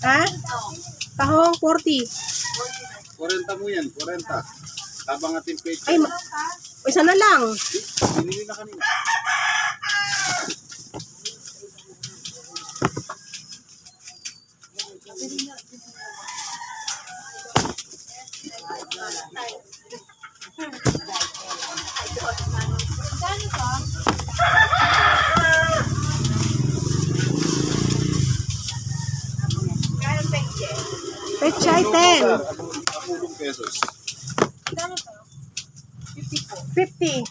Ha? Tahong 40. 40 mo yan, 40. Habang ating page. Ay, isa na lang. Binili na kanina. Pechay 10. 10 pesos. 50.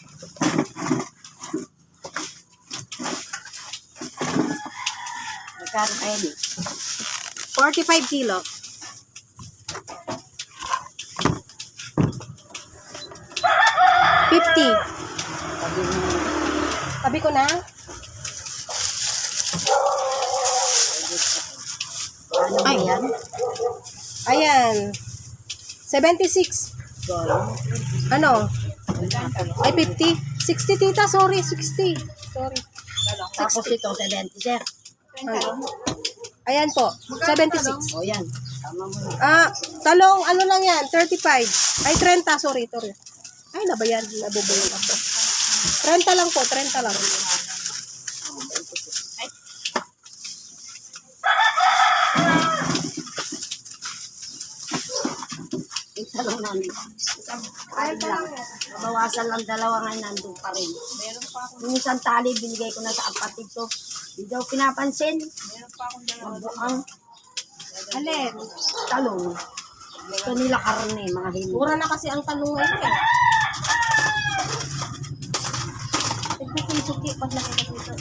Magkano kayo ni? 45 kilo. 50. Sabi ko na. Ano ba yan? Ayan. 76. Ano? Ay, 50. 60, tita. Sorry, 60. Sorry. Tapos ito, 70, sir. Ayan po. 76. O yan. Tama mo na. Ah, talong, ano lang yan? 35. Ay, 30. Sorry, sorry. Ay, nabayan. Nabubulong ako. 30 lang po. 30 lang. Yung talong namin. Ay, bawasan lang dalawa nga nandun pa rin. Yung isang tali, binigay ko na sa kapatid ko. Hindi daw pinapansin. Ang Alin? talong. Gusto nila karne, mga himo. Mura na kasi ang talong ngayon eh. Tignan ko yung suki pag nakita dito.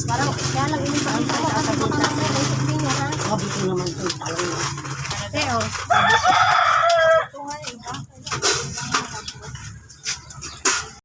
Parang, kaya lang ini pa ang talong kasi baka mamaya may suki niya ha. Mabuti naman itong talong. Kasi oh.